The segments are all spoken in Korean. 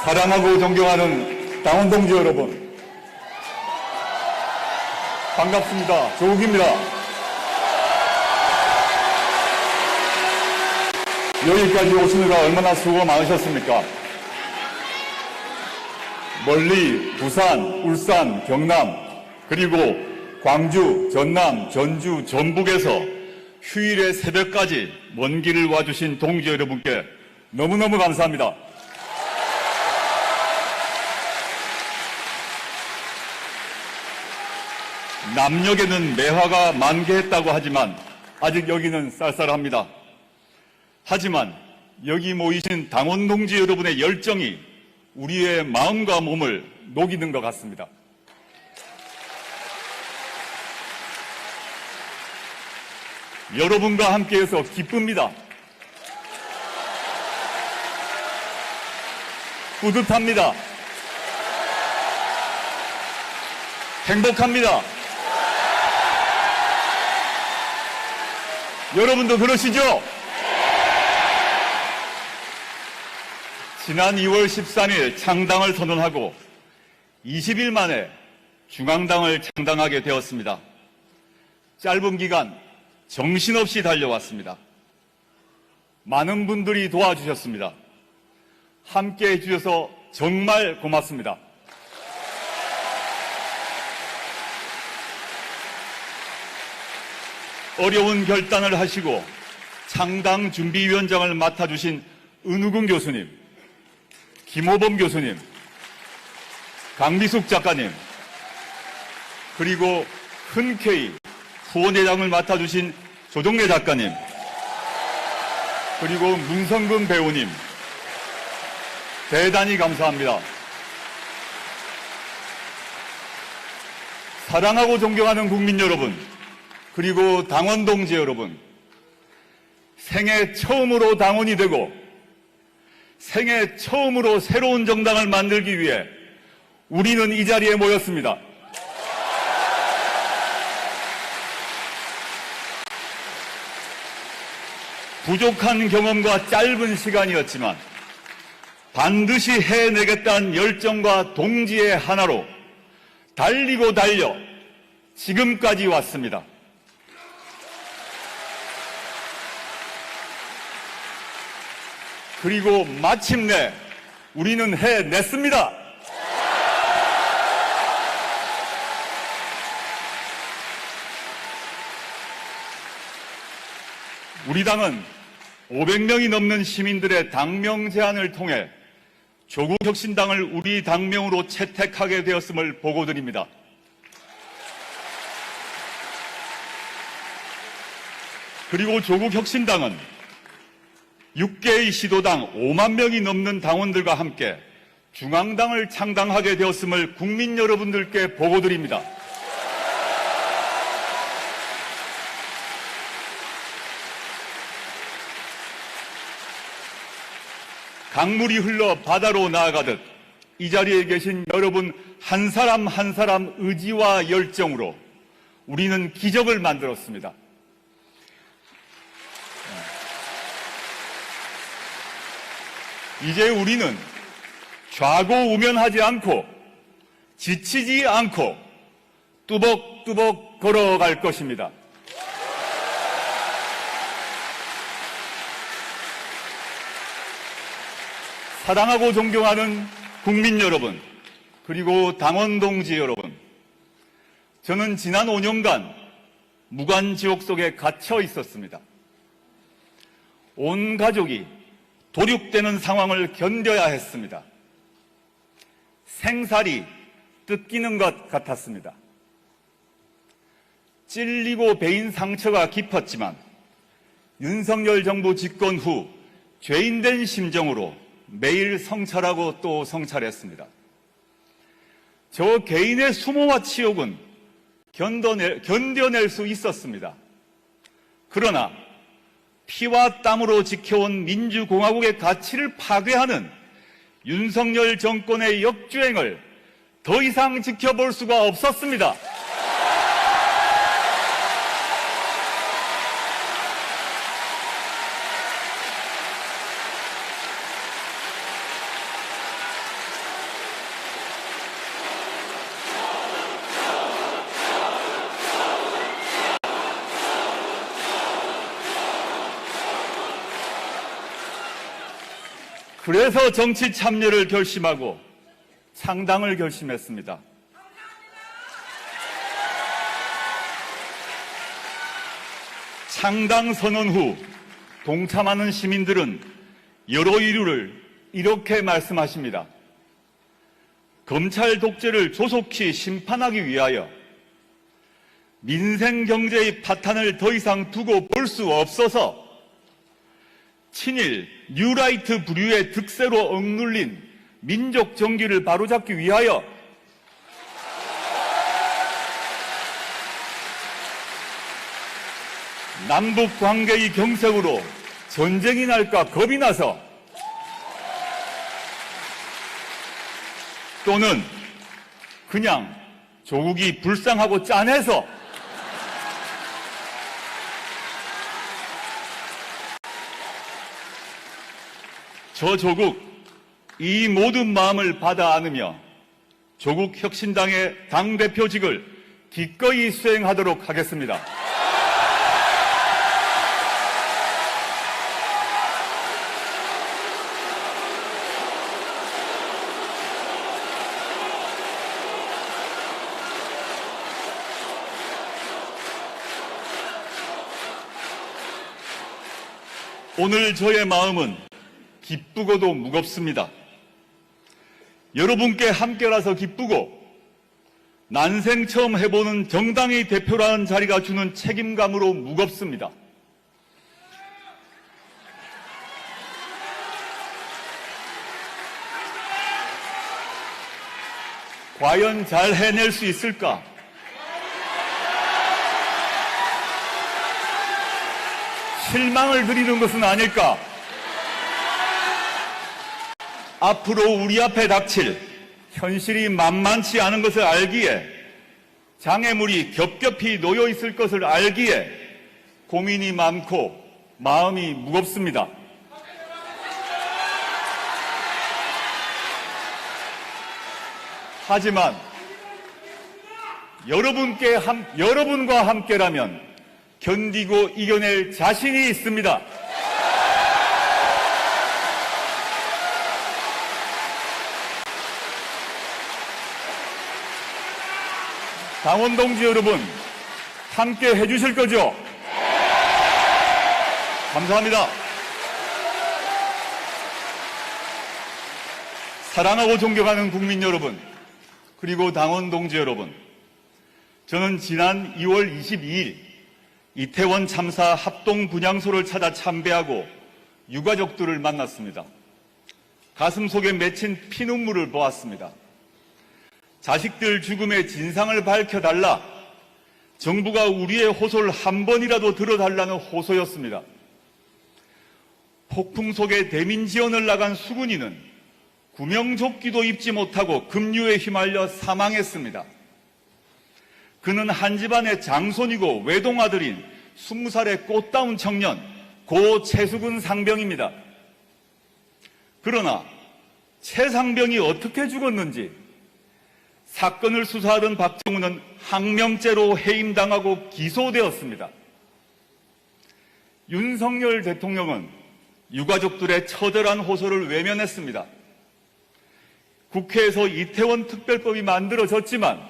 사랑하고 존경하는 당원 동지 여러분, 반갑습니다. 조국입니다. 여기까지 오시느라 얼마나 수고 많으셨습니까? 멀리 부산, 울산, 경남, 그리고 광주, 전남, 전주, 전북에서 휴일의 새벽까지 먼 길을 와주신 동지 여러분께 너무너무 감사합니다. 남녘에는 매화가 만개했다고 하지만 아직 여기는 쌀쌀합니다. 하지만 여기 모이신 당원 동지 여러분의 열정이 우리의 마음과 몸을 녹이는 것 같습니다. 여러분과 함께해서 기쁩니다. 뿌듯합니다. 행복합니다. 여러분도 그러시죠? 지난 2월 13일 창당을 선언하고 20일 만에 중앙당을 창당하게 되었습니다. 짧은 기간 정신없이 달려왔습니다. 많은 분들이 도와주셨습니다. 함께 해주셔서 정말 고맙습니다. 어려운 결단을 하시고 창당 준비위원장을 맡아주신 은우근 교수님, 김호범 교수님, 강미숙 작가님, 그리고 흔쾌히 후원회장을 맡아주신 조정래 작가님, 그리고 문성근 배우님, 대단히 감사합니다. 사랑하고 존경하는 국민 여러분, 그리고 당원 동지 여러분, 생애 처음으로 당원이 되고 생애 처음으로 새로운 정당을 만들기 위해 우리는 이 자리에 모였습니다. 부족한 경험과 짧은 시간이었지만 반드시 해내겠다는 열정과 동지의 하나로 달리고 달려 지금까지 왔습니다. 그리고 마침내 우리는 해냈습니다. 우리 당은 500명이 넘는 시민들의 당명 제안을 통해 조국혁신당을 우리 당명으로 채택하게 되었음을 보고드립니다. 그리고 조국혁신당은 6개의 시도당 5만 명이 넘는 당원들과 함께 중앙당을 창당하게 되었음을 국민 여러분들께 보고드립니다. 강물이 흘러 바다로 나아가듯 이 자리에 계신 여러분 한 사람 한 사람 의지와 열정으로 우리는 기적을 만들었습니다. 이제 우리는 좌고우면하지 않고 지치지 않고 뚜벅뚜벅 걸어갈 것입니다. 사랑하고 존경하는 국민 여러분, 그리고 당원 동지 여러분, 저는 지난 5년간 무관지옥 속에 갇혀 있었습니다. 온 가족이 도륙되는 상황을 견뎌야 했습니다. 생살이 뜯기는 것 같았습니다. 찔리고 베인 상처가 깊었지만 윤석열 정부 집권 후 죄인된 심정으로 매일 성찰하고 또 성찰했습니다. 저 개인의 수모와 치욕은 견뎌낼 수 있었습니다. 그러나 피와 땀으로 지켜온 민주공화국의 가치를 파괴하는 윤석열 정권의 역주행을 더 이상 지켜볼 수가 없었습니다. 그래서 정치 참여를 결심하고 창당을 결심했습니다. 창당 선언 후 동참하는 시민들은 여러 이유를 이렇게 말씀하십니다. 검찰 독재를 조속히 심판하기 위하여 민생 경제의 파탄을 더 이상 두고 볼 수 없어서 친일 뉴라이트 부류의 득세로 억눌린 민족 정기를 바로잡기 위하여 남북 관계의 경색으로 전쟁이 날까 겁이 나서 또는 그냥 조국이 불쌍하고 짠해서 저 조국 이 모든 마음을 받아 안으며 조국혁신당의 당대표직을 기꺼이 수행하도록 하겠습니다. 오늘 저의 마음은 기쁘고도 무겁습니다. 여러분께 함께라서 기쁘고 난생 처음 해보는 정당의 대표라는 자리가 주는 책임감으로 무겁습니다. 과연 잘 해낼 수 있을까? 실망을 드리는 것은 아닐까? 앞으로 우리 앞에 닥칠 현실이 만만치 않은 것을 알기에 장애물이 겹겹이 놓여 있을 것을 알기에 고민이 많고 마음이 무겁습니다. 하지만 여러분과 함께라면 견디고 이겨낼 자신이 있습니다. 당원 동지 여러분, 함께 해주실 거죠? 감사합니다. 사랑하고 존경하는 국민 여러분, 그리고 당원 동지 여러분, 저는 지난 2월 22일 이태원 참사 합동 분향소를 찾아 참배하고 유가족들을 만났습니다. 가슴 속에 맺힌 피눈물을 보았습니다. 자식들 죽음의 진상을 밝혀달라, 정부가 우리의 호소를 한 번이라도 들어달라는 호소였습니다. 폭풍 속에 대민 지원을 나간 수군이는 구명조끼도 입지 못하고 급류에 휘말려 사망했습니다. 그는 한 집안의 장손이고 외동아들인 20살의 꽃다운 청년 고 최수근 상병입니다. 그러나 최 상병이 어떻게 죽었는지 사건을 수사하던 박정우는 항명죄로 해임당하고 기소되었습니다. 윤석열 대통령은 유가족들의 처절한 호소를 외면했습니다. 국회에서 이태원 특별법이 만들어졌지만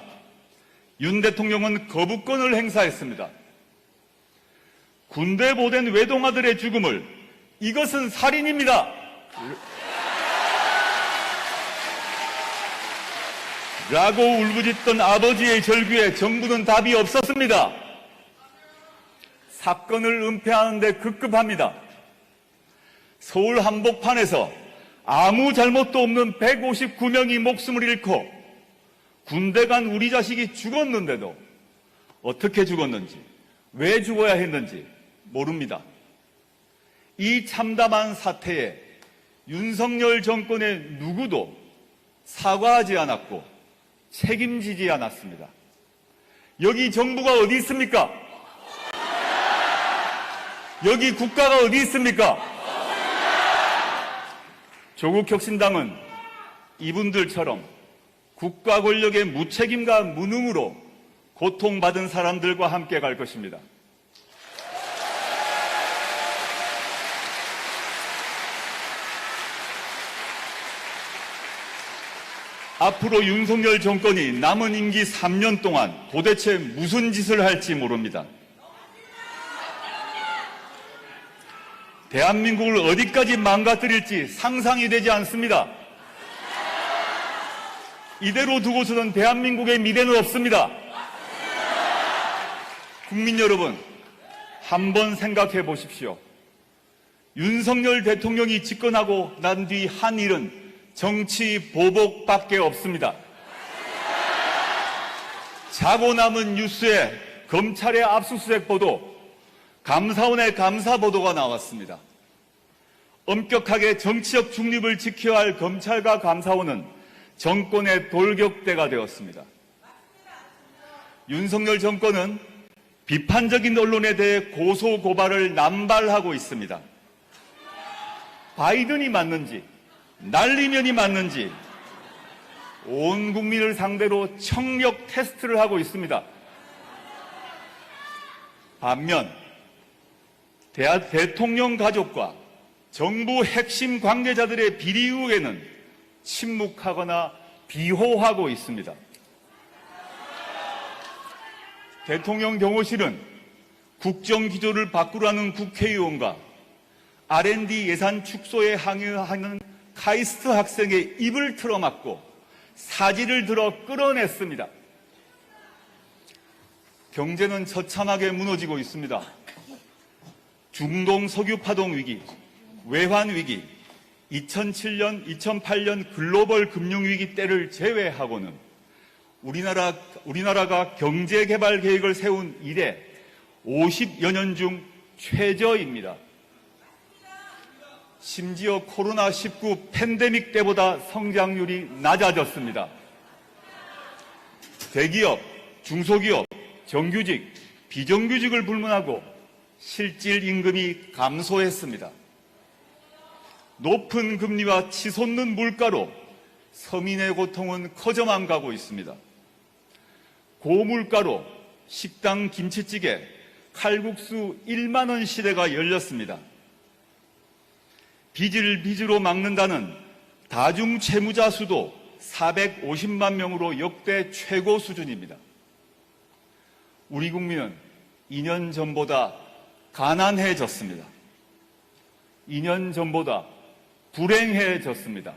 윤 대통령은 거부권을 행사했습니다. 군대 보낸 외동아들의 죽음을 이것은 살인입니다. 라고 울부짖던 아버지의 절규에 정부는 답이 없었습니다. 사건을 은폐하는 데 급급합니다. 서울 한복판에서 아무 잘못도 없는 159명이 목숨을 잃고 군대 간 우리 자식이 죽었는데도 어떻게 죽었는지, 왜 죽어야 했는지 모릅니다. 이 참담한 사태에 윤석열 정권의 누구도 사과하지 않았고 책임지지 않았습니다. 여기 정부가 어디 있습니까? 여기 국가가 어디 있습니까? 조국혁신당은 이분들처럼 국가 권력의 무책임과 무능으로 고통받은 사람들과 함께 갈 것입니다. 앞으로 윤석열 정권이 남은 임기 3년 동안 도대체 무슨 짓을 할지 모릅니다. 대한민국을 어디까지 망가뜨릴지 상상이 되지 않습니다. 이대로 두고서는 대한민국의 미래는 없습니다. 국민 여러분, 한번 생각해 보십시오. 윤석열 대통령이 집권하고 난 뒤 한 일은 정치 보복밖에 없습니다. 자고 남은 뉴스에 검찰의 압수수색 보도, 감사원의 감사 보도가 나왔습니다. 엄격하게 정치적 중립을 지켜야 할 검찰과 감사원은 정권의 돌격대가 되었습니다. 윤석열 정권은 비판적인 언론에 대해 고소 고발을 남발하고 있습니다. 바이든이 맞는지, 날리면이 맞는지 온 국민을 상대로 청력 테스트를 하고 있습니다. 반면 대통령 가족과 정부 핵심 관계자들의 비리 의혹에는 침묵하거나 비호하고 있습니다. 대통령 경호실은 국정기조를 바꾸라는 국회의원과 R&D 예산 축소에 항의하는 카이스트 학생의 입을 틀어막고 사지를 들어 끌어냈습니다. 경제는 처참하게 무너지고 있습니다. 중동 석유 파동 위기, 외환 위기, 2007년, 2008년 글로벌 금융위기 때를 제외하고는 우리나라가 경제개발 계획을 세운 이래 50여 년 중 최저입니다. 심지어 코로나19 팬데믹 때보다 성장률이 낮아졌습니다. 대기업, 중소기업, 정규직, 비정규직을 불문하고 실질 임금이 감소했습니다. 높은 금리와 치솟는 물가로 서민의 고통은 커져만 가고 있습니다. 고물가로 식당 김치찌개, 칼국수 1만 원 시대가 열렸습니다. 빚을 빚으로 막는다는 다중 채무자 수도 450만 명으로 역대 최고 수준입니다. 우리 국민은 2년 전보다 가난해졌습니다. 2년 전보다 불행해졌습니다.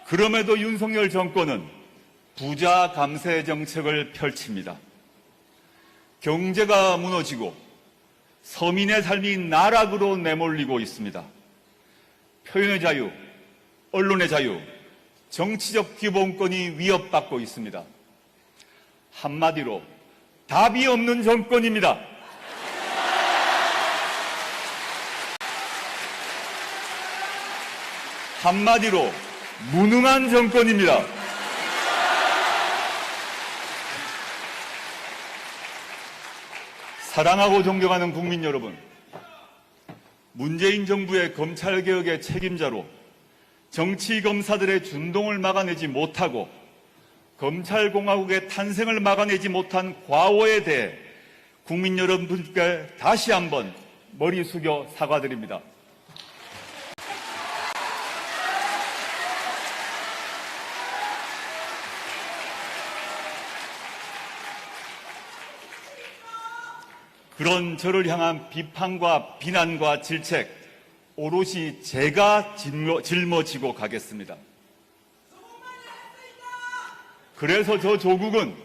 그럼에도 윤석열 정권은 부자 감세 정책을 펼칩니다. 경제가 무너지고 서민의 삶이 나락으로 내몰리고 있습니다. 표현의 자유, 언론의 자유, 정치적 기본권이 위협받고 있습니다. 한마디로 답이 없는 정권입니다. 한마디로 무능한 정권입니다. 사랑하고 존경하는 국민 여러분, 문재인 정부의 검찰개혁의 책임자로 정치검사들의 준동을 막아내지 못하고 검찰공화국의 탄생을 막아내지 못한 과오에 대해 국민 여러분께 다시 한번 머리 숙여 사과드립니다. 그런 저를 향한 비판과 비난과 질책, 오롯이 제가 짊어지고 가겠습니다. 그래서 저 조국은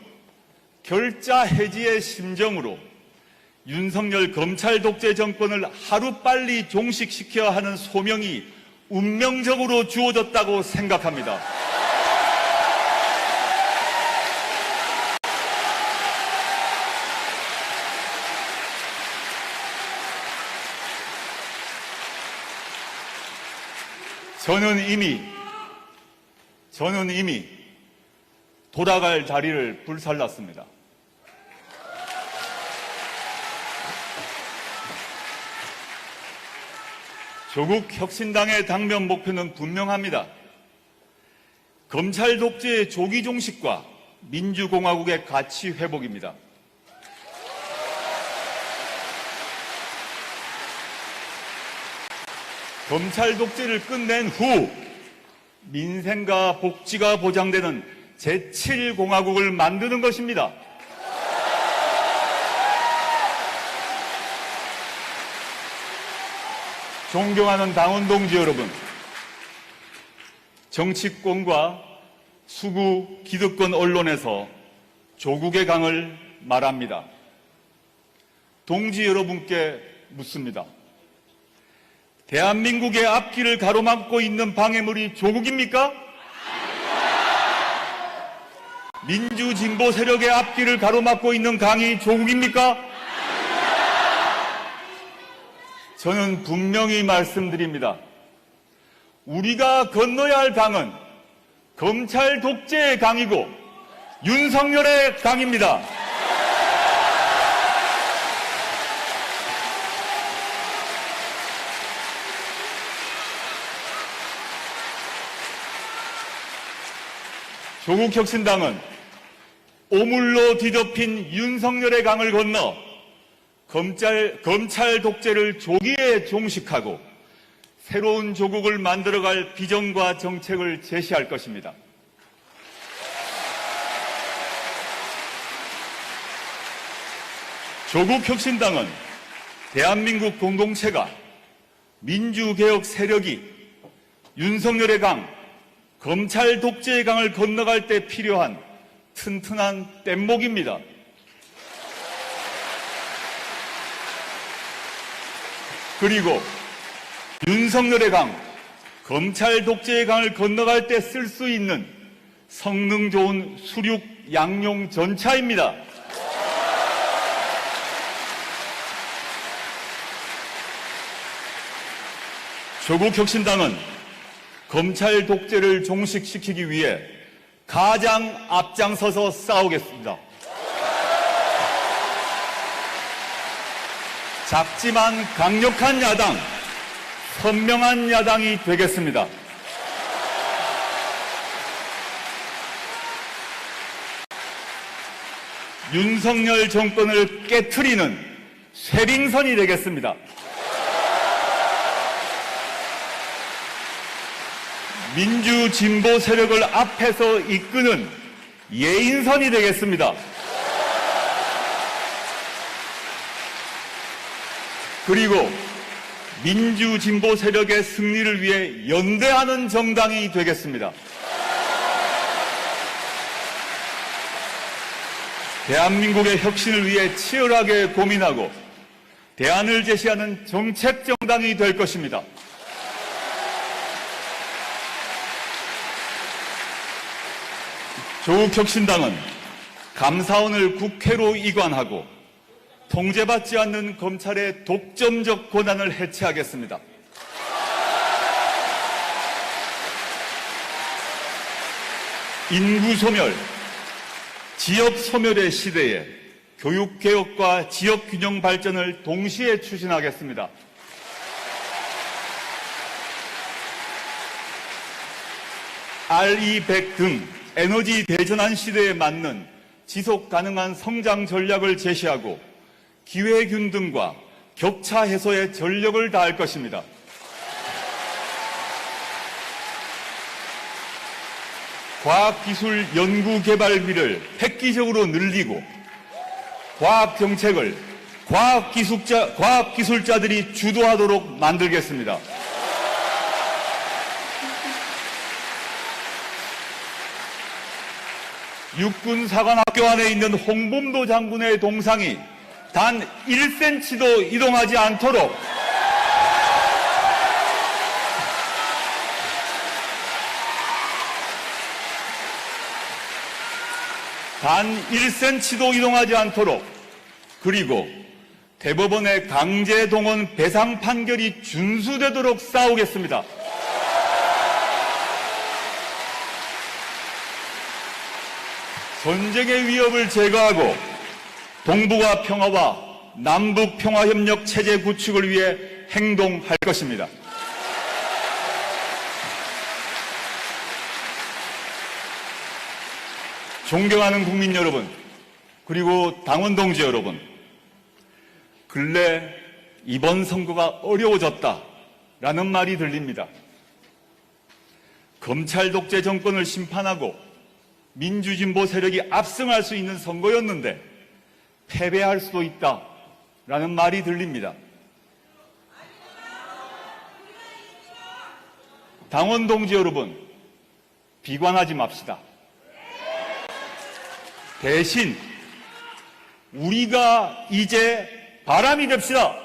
결자 해지의 심정으로 윤석열 검찰 독재 정권을 하루빨리 종식시켜야 하는 소명이 운명적으로 주어졌다고 생각합니다. 저는 이미 돌아갈 자리를 불살랐습니다. 조국 혁신당의 당면 목표는 분명합니다. 검찰 독재의 조기 종식과 민주공화국의 가치 회복입니다. 검찰 독재를 끝낸 후 민생과 복지가 보장되는 제7공화국을 만드는 것입니다. 존경하는 당원 동지 여러분, 정치권과 수구 기득권 언론에서 조국의 강을 말합니다. 동지 여러분께 묻습니다. 대한민국의 앞길을 가로막고 있는 방해물이 조국입니까? 민주진보 세력의 앞길을 가로막고 있는 강이 조국입니까? 저는 분명히 말씀드립니다. 우리가 건너야 할 강은 검찰 독재의 강이고 윤석열의 강입니다. 조국혁신당은 오물로 뒤덮인 윤석열의 강을 건너 검찰 독재를 조기에 종식하고 새로운 조국을 만들어갈 비전과 정책을 제시할 것입니다. 조국혁신당은 대한민국 공동체가 민주개혁 세력이 윤석열의 강, 검찰 독재의 강을 건너갈 때 필요한 튼튼한 뗏목입니다. 그리고 윤석열의 강, 검찰 독재의 강을 건너갈 때 쓸 수 있는 성능 좋은 수륙 양용 전차입니다. 조국혁신당은 검찰 독재를 종식시키기 위해 가장 앞장서서 싸우겠습니다. 작지만 강력한 야당, 선명한 야당이 되겠습니다. 윤석열 정권을 깨트리는 쇄빙선이 되겠습니다. 민주진보 세력을 앞에서 이끄는 예인선이 되겠습니다. 그리고 민주진보 세력의 승리를 위해 연대하는 정당이 되겠습니다. 대한민국의 혁신을 위해 치열하게 고민하고 대안을 제시하는 정책 정당이 될 것입니다. 조국혁신당은 감사원을 국회로 이관하고 통제받지 않는 검찰의 독점적 권한을 해체하겠습니다. 인구소멸, 지역소멸의 시대에 교육개혁과 지역균형 발전을 동시에 추진하겠습니다. RE100 등 에너지 대전환 시대에 맞는 지속 가능한 성장 전략을 제시하고 기회균등과 격차 해소에 전력을 다할 것입니다. 과학기술 연구개발비를 획기적으로 늘리고 과학정책을 과학기술자들이 주도하도록 만들겠습니다. 육군사관학교 안에 있는 홍범도 장군의 동상이 단 1cm도 이동하지 않도록 단 1cm도 이동하지 않도록 그리고 대법원의 강제동원 배상 판결이 준수되도록 싸우겠습니다. 전쟁의 위협을 제거하고 동북아 평화와 남북 평화협력 체제 구축을 위해 행동할 것입니다. 존경하는 국민 여러분, 그리고 당원 동지 여러분, 근래 이번 선거가 어려워졌다라는 라는 말이 들립니다. 검찰 독재 정권을 심판하고 민주진보 세력이 압승할 수 있는 선거였는데 패배할 수도 있다라는 말이 들립니다. 당원 동지 여러분, 비관하지 맙시다. 대신 우리가 이제 바람이 됩시다.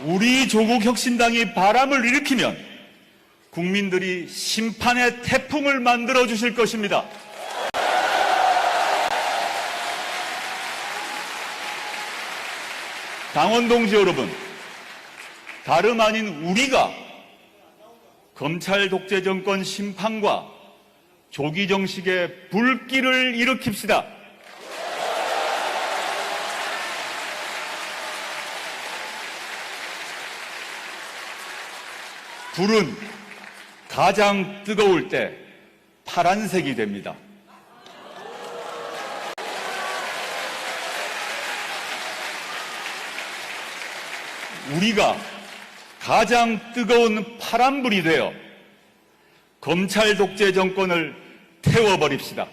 우리 조국혁신당이 바람을 일으키면 국민들이 심판의 태풍을 만들어 주실 것입니다. 당원 동지 여러분, 다름 아닌 우리가 검찰 독재 정권 심판과 조기 정식의 불길을 일으킵시다. 불은 가장 뜨거울 때 파란색이 됩니다. 우리가 가장 뜨거운 파란불이 되어 검찰 독재 정권을 태워버립시다.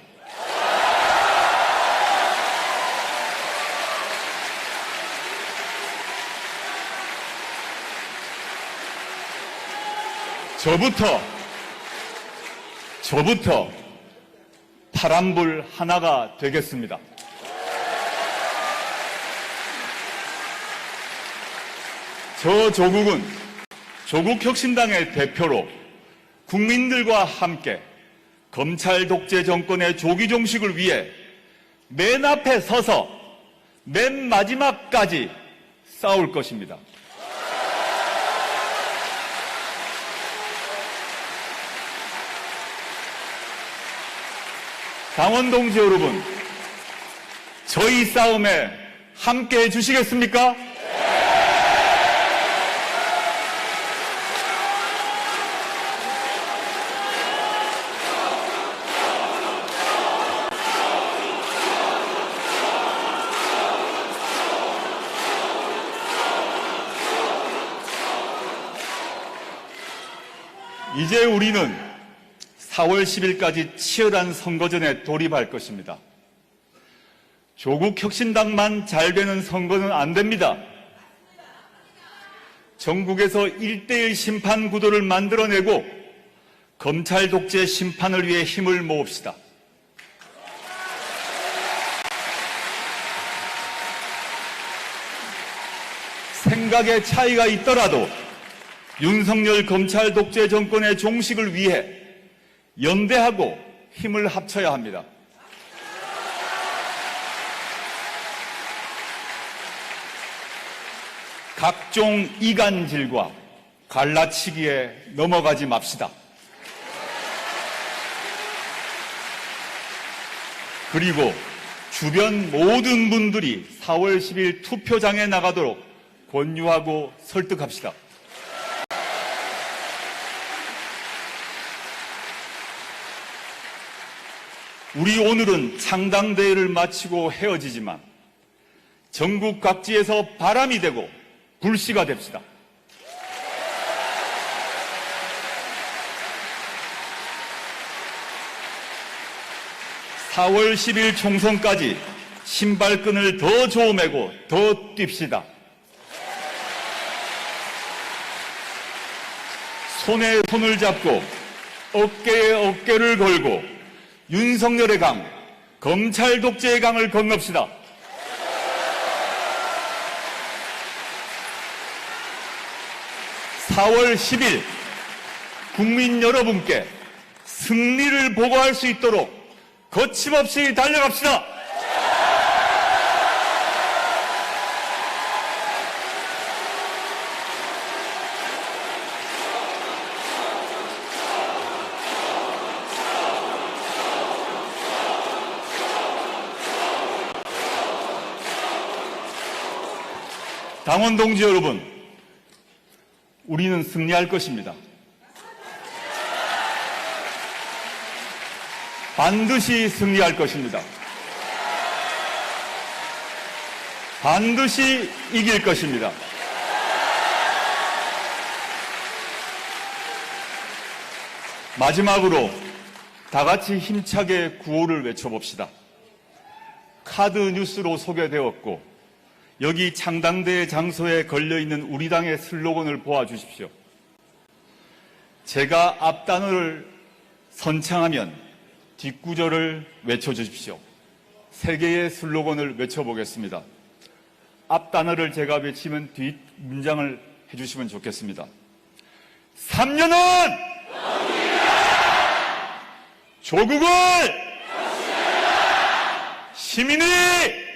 저부터 파란불 하나가 되겠습니다. 저 조국은 조국혁신당의 대표로 국민들과 함께 검찰 독재 정권의 조기 종식을 위해 맨 앞에 서서 맨 마지막까지 싸울 것입니다. 당원 동지 여러분, 저희 싸움에 함께 해주시겠습니까? 이제 우리는 4월 10일까지 치열한 선거전에 돌입할 것입니다. 조국혁신당만 잘 되는 선거는 안 됩니다. 전국에서 1대1 심판 구도를 만들어내고 검찰 독재 심판을 위해 힘을 모읍시다. 생각의 차이가 있더라도 윤석열 검찰 독재 정권의 종식을 위해 연대하고 힘을 합쳐야 합니다. 각종 이간질과 갈라치기에 넘어가지 맙시다. 그리고 주변 모든 분들이 4월 10일 투표장에 나가도록 권유하고 설득합시다. 우리 오늘은 창당대회를 마치고 헤어지지만 전국 각지에서 바람이 되고 불씨가 됩시다. (4월 10일) 총선까지 신발끈을 더 조매고 더 뜁시다. 손에 손을 잡고 어깨에 어깨를 걸고 윤석열의 강, 검찰 독재의 강을 건넙시다. (4월 10일) 국민 여러분께 승리를 보고할 수 있도록 거침없이 달려갑시다. 당원 동지 여러분, 우리는 승리할 것입니다. 반드시 승리할 것입니다. 반드시 이길 것입니다. 마지막으로 다 같이 힘차게 구호를 외쳐봅시다. 카드 뉴스로 소개되었고 여기 창당대의 장소에 걸려있는 우리 당의 슬로건을 보아주십시오. 제가 앞단어를 선창하면 뒷구절을 외쳐주십시오. 세 개의 슬로건을 외쳐보겠습니다. 앞단어를 제가 외치면 뒷문장을 해주시면 좋겠습니다. 3년은 조국을 시민이